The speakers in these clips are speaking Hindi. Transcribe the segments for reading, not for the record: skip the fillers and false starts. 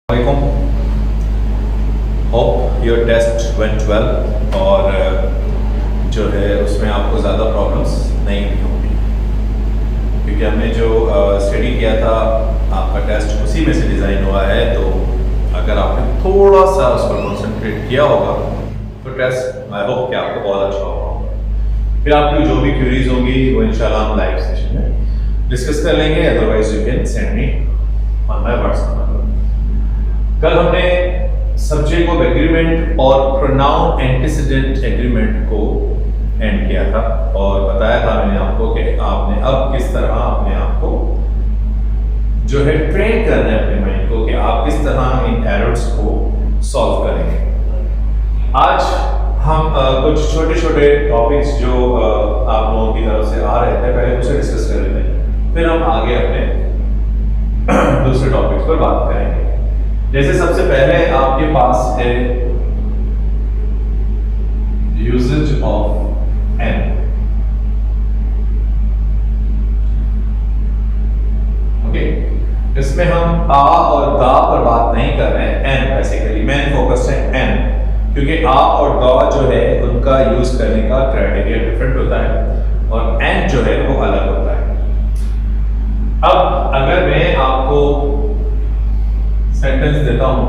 वालेकुम। Hope your test went well और जो है उसमें आपको ज़्यादा प्रॉब्लम्स नहीं हुई होंगी, क्योंकि हमने जो स्टडी किया था आपका टेस्ट उसी में से डिज़ाइन हुआ है। तो अगर आपने थोड़ा सा उस पर कॉन्सेंट्रेट किया होगा तो टेस्ट आई होप कि आपको बहुत अच्छा होगा। फिर आपकी जो भी क्यूरीज होंगी वो इंशाल्लाह हम लाइव सेशन में डिस्कस कर लेंगे, otherwise you can send me on my WhatsApp number. कल हमने सब्जेक्ट ऑफ एग्रीमेंट और प्रोनाउन एंटीसीडेंट एग्रीमेंट को एंड किया था और बताया था मैंने आपको कि आपने अब किस तरह अपने आप को जो है ट्रेन करना है अपने माइंड को कि आप किस तरह इन एरर्स को सॉल्व करेंगे। आज हम कुछ छोटे छोटे टॉपिक्स जो आप लोगों की तरफ से आ रहे थे पहले उसे डिस्कस कर लेते हैं, फिर हम आगे अपने दूसरे टॉपिक्स पर बात करेंगे। जैसे सबसे पहले आपके पास है यूजेज ऑफ एन। ओके, इसमें हम आ और दा पर बात नहीं कर रहे हैं, एन बेसिकली मेन फोकस है एन, क्योंकि आ और दा जो है उनका यूज करने का क्राइटेरिया डिफरेंट होता है और एन जो है वो अलग होता है। अब अगर मैं आपको सेंटेंस देता हूं,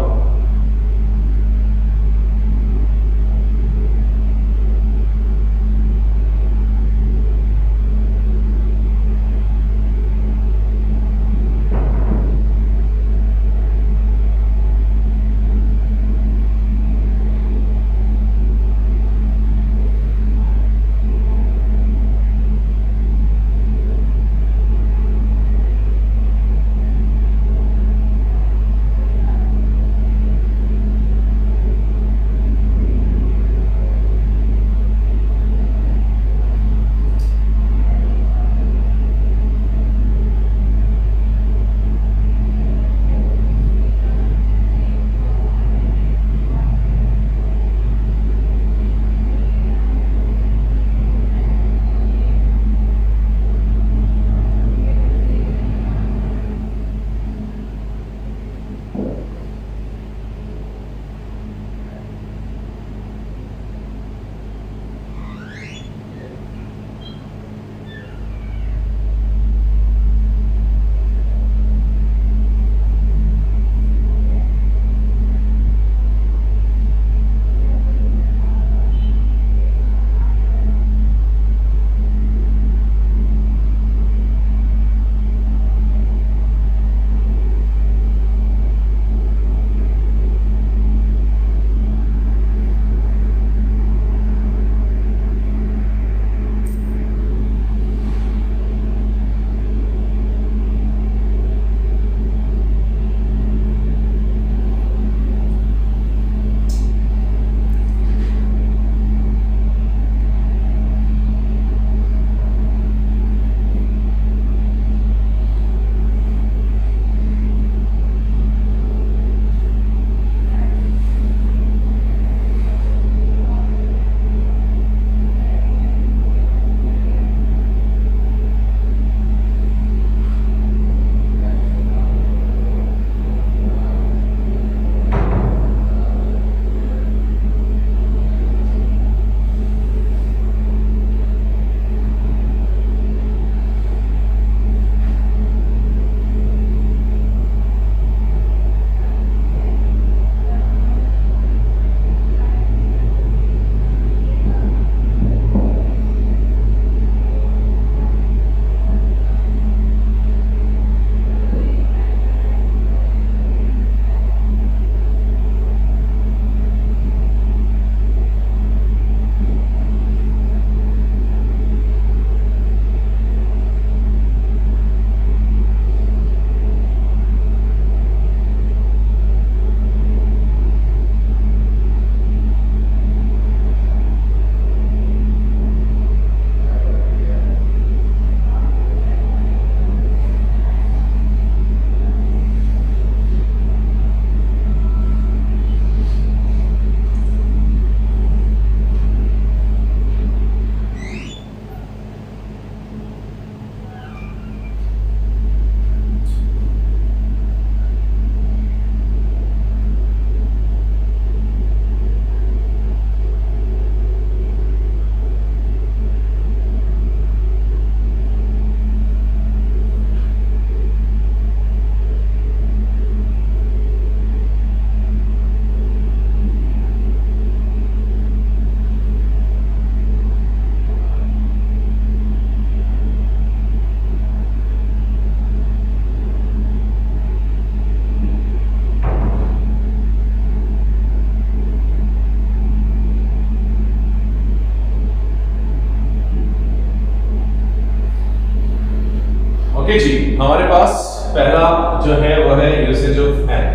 जो है वो है यूसेज ऑफ एन।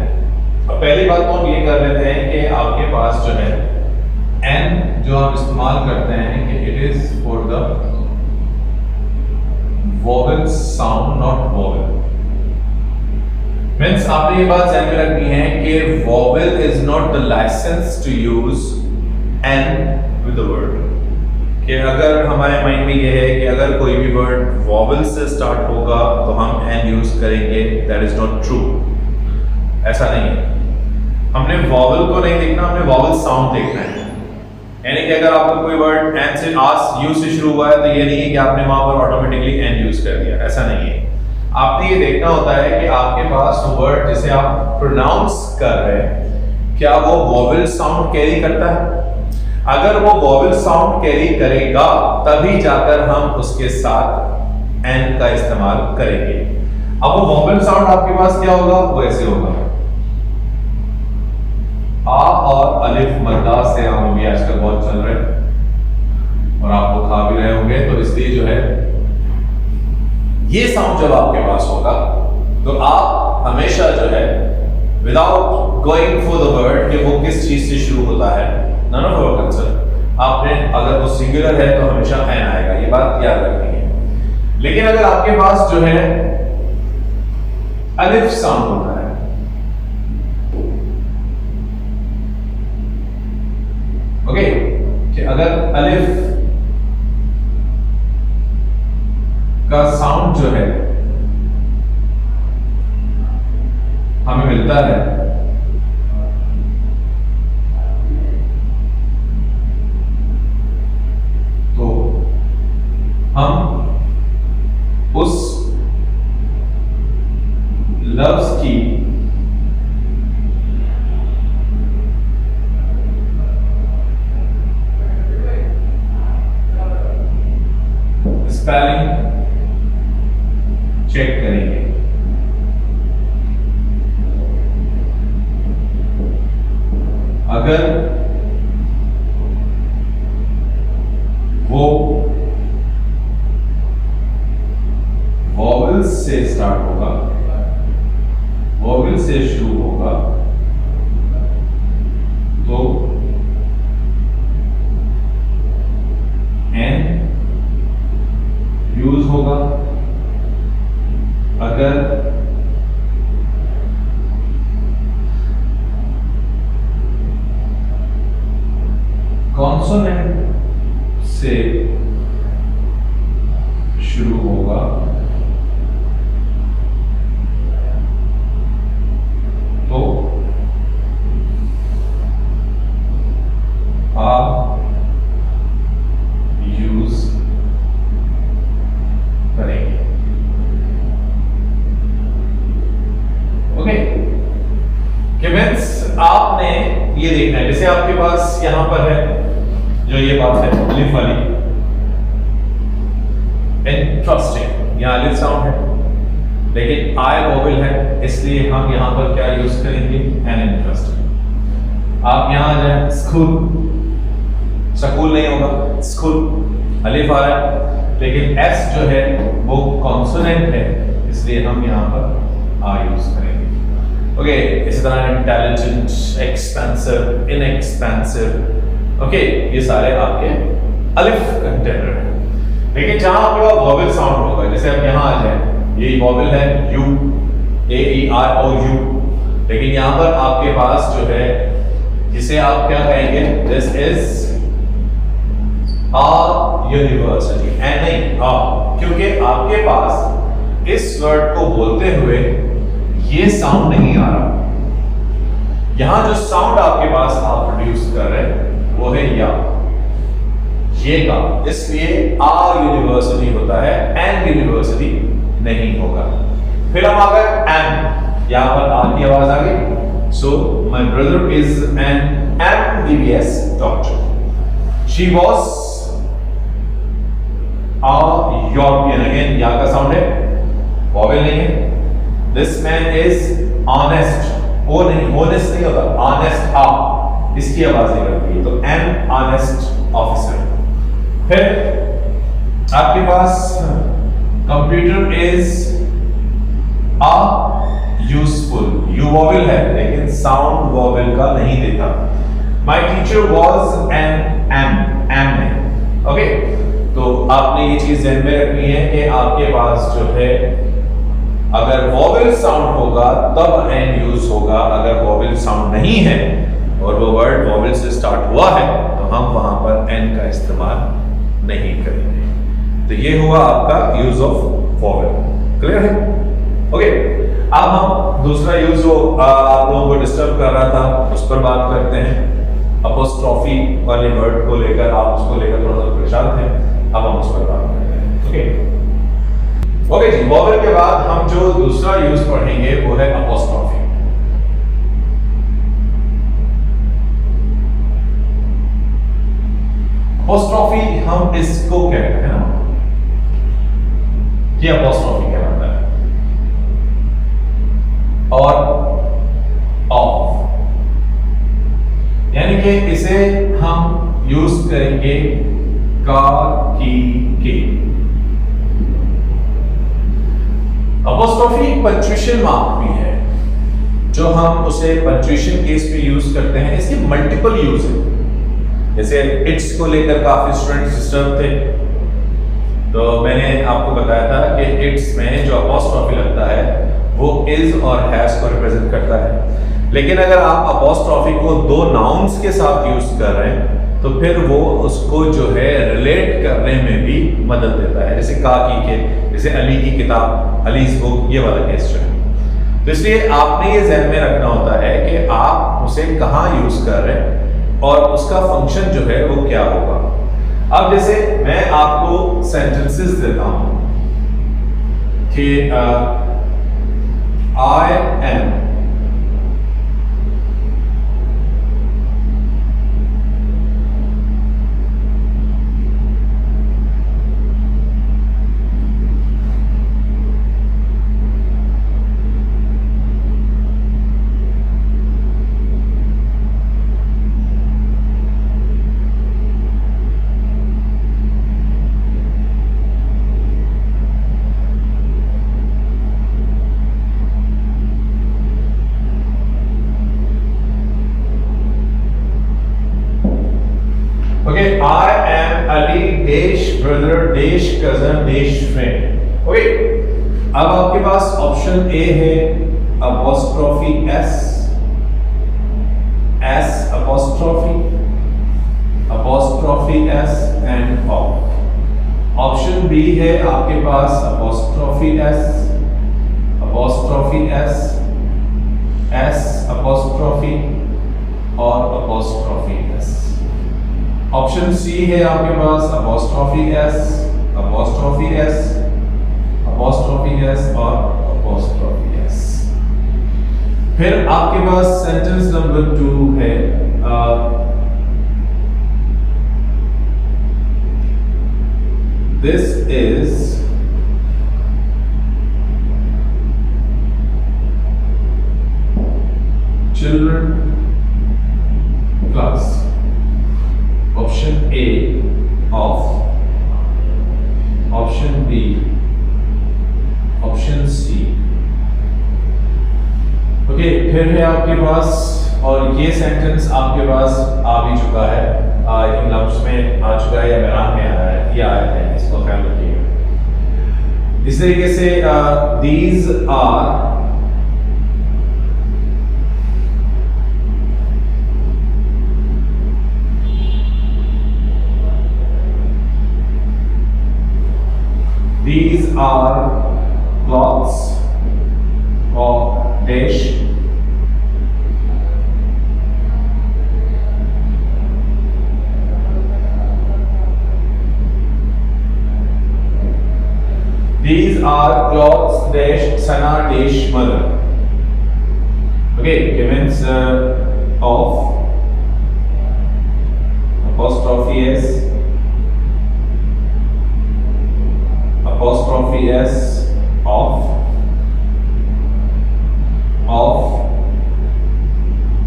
अब पहली बात तो हम ये कर लेते हैं कि आपके पास जो है एन जो आप इस्तेमाल करते हैं कि it is for the vowel sound, not vowel. Means आपने ये बात ध्यान में रखनी है कि vowel is not the licence to use an with the word. कि अगर हमारे माइंड में ये है कि अगर कोई भी वर्ड वोवेल से स्टार्ट होगा तो हम एन यूज करेंगे, दैट इज नॉट ट्रू। ऐसा नहीं है। हमने वोवेल को नहीं देखना, हमने वोवेल साउंड देखना है। यानी कि अगर आपका कोई वर्ड एन से आस यू से शुरू हुआ है तो ये नहीं है कि आपने वहां पर ऑटोमेटिकली एन यूज कर दिया, ऐसा नहीं है। आपने ये देखना होता है कि आपके पास वर्ड जिसे आप प्रोनाउंस कर रहे हैं क्या वो वोवेल साउंड कैरी करता है। अगर वो वोवेल साउंड कैरी करेगा तभी जाकर हम उसके साथ एन का इस्तेमाल करेंगे। अब वो वोवेल साउंड आपके पास क्या होगा, वो ऐसे होगा। आ और अलिफ मद्दा से आम भी आजकल बहुत चल रहे हैं और आप वो खा भी रहे होंगे, तो इसलिए जो है ये साउंड जब आपके पास होगा तो आप हमेशा जो है without going for the word कि वो किस चीज से शुरू होता है, नन ऑफ आवर कंसर्न, आपने अगर वो सिंगुलर है तो हमेशा एन आएगा, ये बात याद रखनी है। लेकिन अगर आपके पास जो है अलिफ साउंड होता है, ओके, कि अगर अलिफ का साउंड जो है हमें मिलता है तो हम उस लफ्ज की स्पेलिंग चेक करेंगे। अगर वो वोवेल से स्टार्ट होगा, वोवेल से शुरू होगा तो एन यूज होगा। अगर कॉन्सोनेंट से शुरू होगा तो आप यूज करेंगे। ओके, कि मीन्स आपने ये देखना है, जैसे आपके पास यहां पर है जो ये बात है अलिफ वाली, इंटरेस्टिंग, यहां अलिफ साउंड है लेकिन आई वोवेल है, इसलिए हम यहां पर क्या यूज करेंगे, एन इंटरेस्टिंग। आप यहां आ जाए, स्कूल, स्कूल नहीं होगा, स्कूल, अलिफ आ रहा है लेकिन एस जो है वो कॉन्सोनेंट है, इसलिए हम यहां पर आ यूज करेंगे। ओके, इसी तरह इंटेलिजेंट, एक्सपेंसिव, इनएक्सपेंसिव, ओके, ये सारे आपके अलिफ कंटेनर है। लेकिन जहां आपका वोवेल साउंड होगा, जैसे अब यहां आ जाए, ये वोवेल है U, A E or O U, लेकिन यहां पर आपके पास जो है जिसे आप क्या कहेंगे, this is a university, an नहीं आ, क्योंकि आपके पास इस वर्ड को बोलते हुए ये साउंड नहीं आ रहा। यहां जो साउंड आपके पास आप प्रोड्यूस कर रहे हैं वो है या, ये का, इसलिए आ यूनिवर्सिटी होता है, एन यूनिवर्सिटी नहीं होगा। फिर हम आ गए एम, यहां पर आ की आवाज आ गई, so my brother is an MBBS doctor, she was a European, again या का साउंड है, वोवेल नहीं है। दिस मैन इज ऑनेस्ट, वो नहीं, ऑनेस्ट नहीं होता, ऑनेस्ट आ, इसकी आवाज नहीं बनती, तो एन ऑनेस्ट ऑफिसर। फिर आपके पास computer is a useful, you vowel है लेकिन साउंड वॉवेल का नहीं देता। My teacher was an M है। ओके, तो आपने ये चीज ध्यान में रखनी है कि आपके पास जो है अगर वॉवेल साउंड होगा तब एन यूज होगा, अगर वॉवेल साउंड नहीं है और वो वर्ड वॉवेल से स्टार्ट हुआ है तो हम वहां पर एन का इस्तेमाल नहीं करेंगे। तो ये हुआ आपका यूज ऑफ वॉवेल। क्लियर है? ओके, अब हम दूसरा यूज जो आप लोगों को डिस्टर्ब कर रहा था उस पर बात करते हैं। अपोस्ट्रोफी वाले वर्ड को लेकर आप उसको लेकर थोड़ा सा परेशान थे, अब हम उस पर बात करते हैं। ओके जी, वॉवेल के बाद हम जो दूसरा यूज पढ़ेंगे वो है अपोस्ट्रोफी। अपोस्ट्रोफी हम इसको कहते हैं ना, ये अपोस्ट्रोफी कहलाता है। और ऑफ, यानी कि इसे हम यूज करेंगे का, की, के। अपोस्ट्रोफी पंक्चुएशन मार्क भी है जो हम उसे पंक्चुएशन केस पे यूज करते हैं। इसके मल्टीपल यूज है। जैसे इट्स को लेकर काफी स्टूडेंट्स डिस्टर्ब थे, तो मैंने आपको बताया था कि इट्स में जो अपोस्ट्रोफी लगता है वो इज और हैज को रिप्रेजेंट करता है। लेकिन अगर आप अपोस्ट्रोफी को दो नाउन्स के साथ यूज कर रहे हैं तो फिर वो उसको जो है रिलेट करने में भी मदद देता है। जैसे का, की, के, जैसे अली की किताब, अलीज बुक, ये वाला केस जो है। तो इसलिए आपने ये ध्यान में रखना होता है कि आप उसे कहाँ यूज कर रहे हैं और उसका फंक्शन जो है वो क्या होगा। अब जैसे मैं आपको सेंटेंसेस देता हूं कि I am, I am Ali dash brother dash cousin dash friend। Okay, अब आपके पास ऑप्शन ए है apostrophe s, s apostrophe, apostrophe s and of. Option B है आपके पास apostrophe s, apostrophe s, s apostrophe और अपोस्ट्रोफी एस। ऑप्शन सी है आपके पास apostrophe s, apostrophe s, apostrophe s और अपोस्ट्रोफी एस। फिर आपके पास सेंटेंस नंबर 2 है this is children class. Option A of, option B, option C. Okay, फिर है आपके पास, और ये सेंटेंस आपके पास आ भी चुका है, इन लफ्ज में आ चुका है या मैरान में आया है, या आया है, इसको ख्याल रखिएगा। इस तरीके से these are these are cloths of dash these are cloths dash Sana dash mother। okay, it means of apostrophe s, apostrophe s of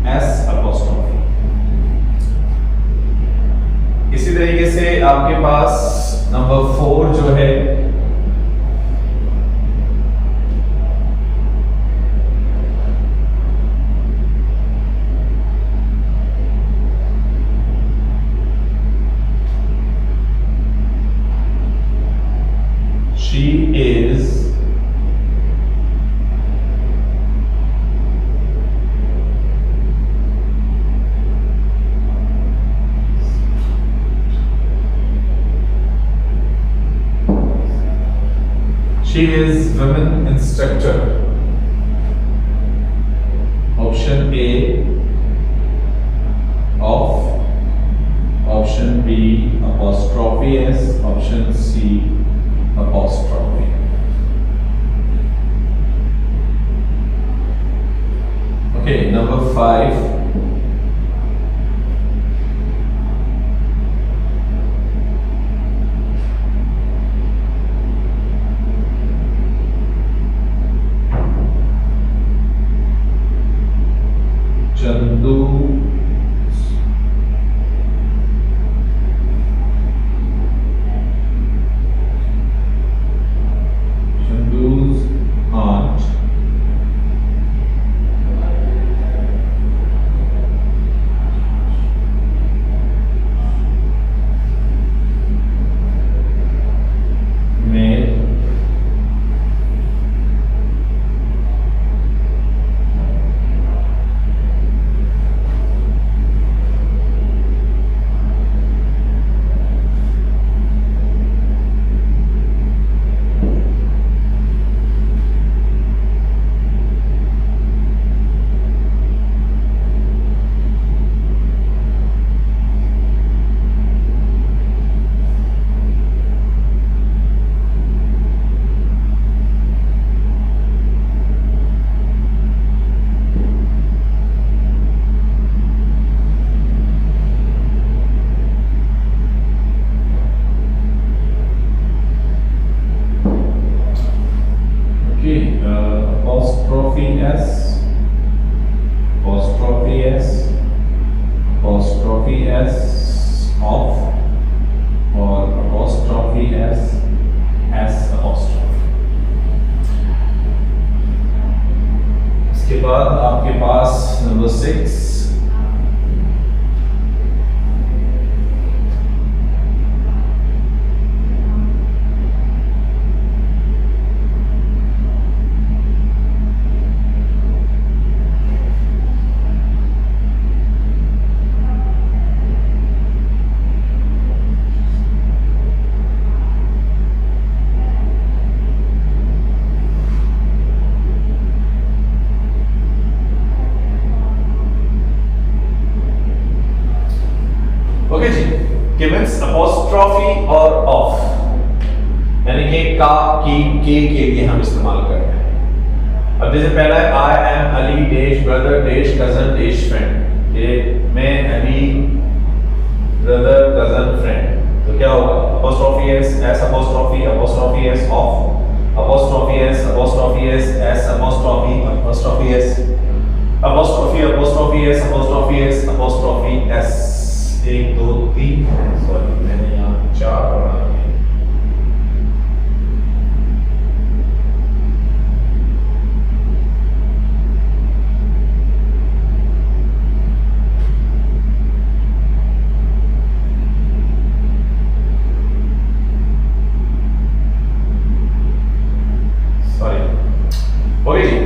s apostrophe। इसी तरीके से आपके पास नंबर 4 जो है she is women instructor. Option A of, option B apostrophe s, option C apostrophe. Okay, number 5, Chandu Chandu's aunt made apostrophe s, apostrophe s, apostrophe s of और apostrophe s, s apostrophe। इसके बाद आपके पास नंबर 6, ओके जी, कि मीन्स अपॉस्ट्रॉफी और ऑफ, यानी कि का, की, के लिए हम इस्तेमाल कर रहे हैं। अब जैसे पहला है I am Ali dash brother dash cousin dash friend, ये मैं अली ब्रदर कजन फ्रेंड, तो क्या होगा apostrophe s, s apostrophe, apostrophe S of, apostrophe S, apostrophe s, s apostrophe, apostrophe S, apostrophe, apostrophe S, apostrophe S, apostrophe S. 1 2 3, sorry मैंने यहाँ 4 पढ़ा है। सॉरी, ओके जी,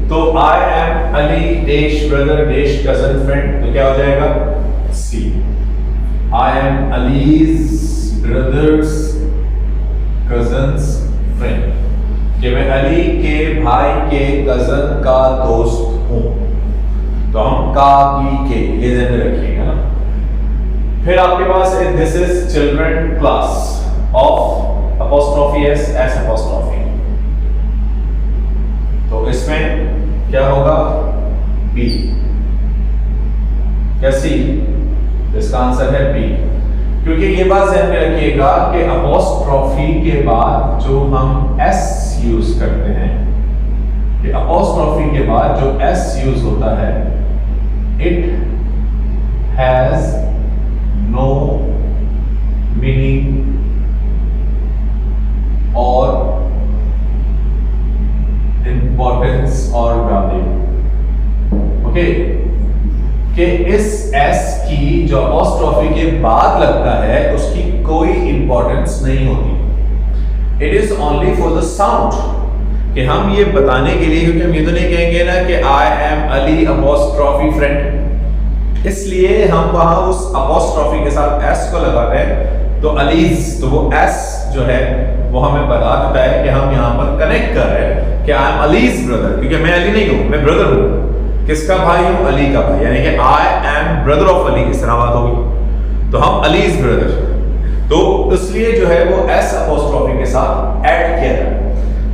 तो I am Ali dash brother dash cousin friend, तो क्या हो जाएगा सी। I am Ali's brother's cousin's friend, कि मैं अली के भाई के कजन का दोस्त हूं, तो हम का, की, के ये ध्यान में रखिएगा ना। फिर आपके पास this is children class of apostrophe s, s apostrophe, तो इसमें क्या होगा बी, क्या सी, इसका आंसर है बी। क्योंकि ये बात ध्यान में रखिएगा कि अपॉस्ट्रॉफी के बाद जो हम एस यूज करते हैं, कि अपॉस्ट्रॉफी के बाद जो एस यूज होता है, इट हैज नो मीनिंग और इंपॉर्टेंस और वैल्यू। ओके, कि इस एस की जो अपॉस्ट्रॉफी के बाद लगता है उसकी कोई इंपॉर्टेंस नहीं होती। It is only for the sound, कि हम ये बताने के लिए, क्योंकि हम ये तो नहीं कहेंगे ना कि I M Ali apostrophe friend, इसलिए हम वहां उस अपॉस्ट्रॉफी के साथ एस को लगाते हैं। तो अलीज, तो वो एस जो है वो हमें बता देता है कि हम यहाँ पर कनेक्ट कर रहे हैं कि आई एम अलीज ब्रदर, क्योंकि मैं अली नहीं हूं, मैं ब्रदर हूं। किसका भाई हूं? अली का भाई, यानी कि I M brother of Ali, इस तरह बात होगी। तो हम अलीज ब्रदर, तो इसलिए जो है वो एस अपोस्ट्रोफी के साथ ऐड किया है।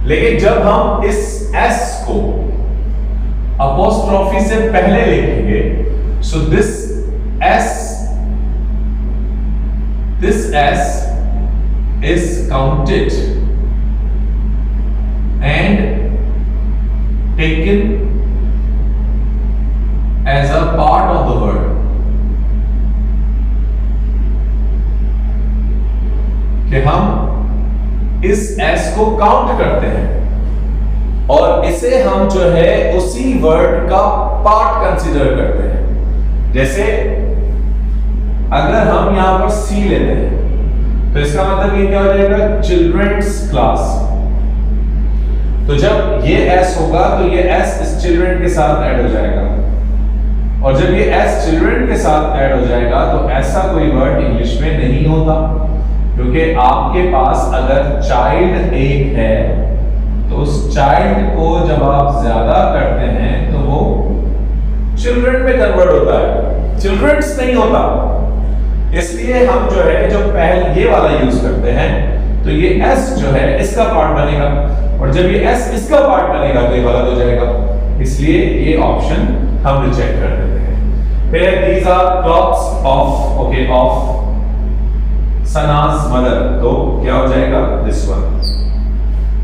लेकिन जब हम इस एस को अपोस्ट्रोफी से पहले लिखेंगे, so this S is counted and taken as a part of the word. कि हम इस S को काउंट करते हैं और इसे हम जो है उसी वर्ड का पार्ट कंसीडर करते हैं। जैसे अगर हम यहां पर सी लेते हैं तो इसका मतलब ये क्या हो जाएगा? Childrens class. तो जब ये एस होगा तो ये एस इस चिल्ड्रन के साथ ऐड हो जाएगा, और जब ये एस चिल्ड्रन के साथ ऐड हो जाएगा तो ऐसा कोई वर्ड इंग्लिश में नहीं होता, क्योंकि आपके पास अगर चाइल्ड एक है तो उस चाइल्ड को जब आप ज्यादा करते हैं तो वो चिल्ड्रन में कन्वर्ट होता है, चिल्ड्रंस नहीं होता। इसलिए हम जो है जो पहले ये वाला यूज करते हैं तो ये एस जो है इसका पार्ट बनेगा, और जब ये एस इसका पार्ट बनेगा तो ये गलत हो जाएगा। इसलिए ये ऑप्शन हम रिजेक्ट कर देते हैं। फिर these are clothes of Sana's mother, तो क्या हो जाएगा? This one,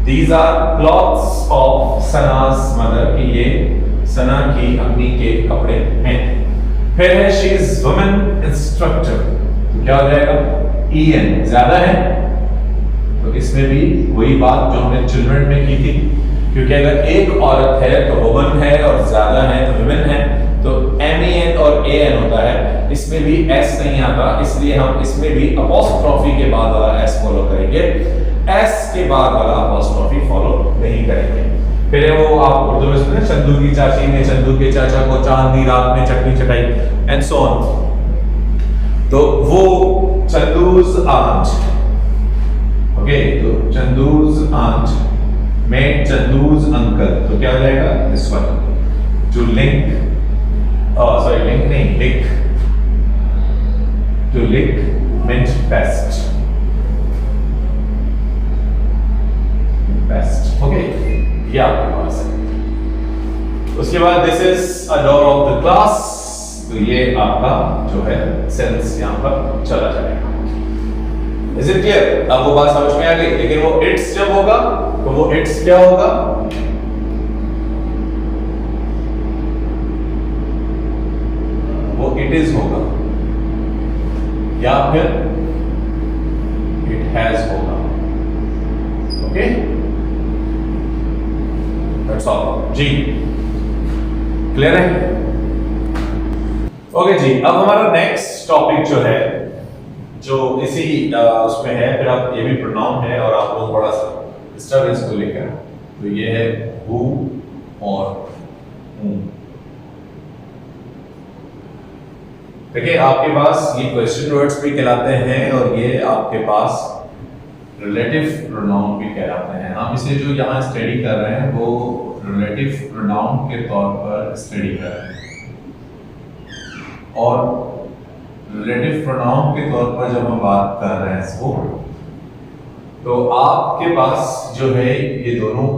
these are clothes of Sana's mother, कि ये सना की अम्मी के कपड़े हैं। फिर है शी इज वुमेन इंस्ट्रक्टर, तो क्या हो जाएगा? EN ज्यादा है, तो इसमें भी वही बात जो हमने चिल्ड्रन में की थी, क्योंकि अगर एक औरत है तो वुमन है और ज्यादा है तो वुमेन है, तो MEN और AN होता है। इसमें भी S नहीं आता, इसलिए हम इसमें भी अपोस्ट्रोफी के बाद वाला S फॉलो करेंगे, S के बाद वाला अपोस्ट्रोफी फॉलो नहीं करेंगे। फिर वो आप उर्दू में सुने, चंदू की चाची ने चंदू के चाचा को चांदनी रात में चटनी चटाई, एंड सो ऑन। तो वो चंदूज आंट, ओके, तो Chandu's aunt made Chandu's uncle, तो क्या हो जाएगा? This one, to link, sorry link नहीं, lick, to lick meant best, best, okay, ये आपके पास है। उसके बाद this is a door of the class, तो ये आपका जो है सेंस यहां पर चला जाएगा। Is it clear? अब वो बात समझ में आ गई। लेकिन वो इट्स जब होगा तो वो इट्स क्या होगा? वो इट इज होगा, या फिर इट हैज होगा। ओके, दैट्स ऑल जी, क्लियर है? ओके जी, अब हमारा नेक्स्ट टॉपिक जो है, जो इसी उसमें है, फिर आप ये भी प्रोनाउन है और आप लोग बड़ा सा डिस्टर्बेंस को लेकर, तो ये है हु और whom। देखिए आपके पास ये क्वेश्चन वर्ड्स भी कहलाते हैं और ये आपके पास रिलेटिव प्रोनाउन भी कहलाते हैं। हम इसे जो यहाँ स्टडी कर रहे हैं वो रिलेटिव प्रोनाउन के तौर पर स्टडी कर रहे हैं, और रिलेटिव प्रोनाउन के तौर पर जब हम बात कर रहे हैं इसको, तो आपके पास जो है ये दोनों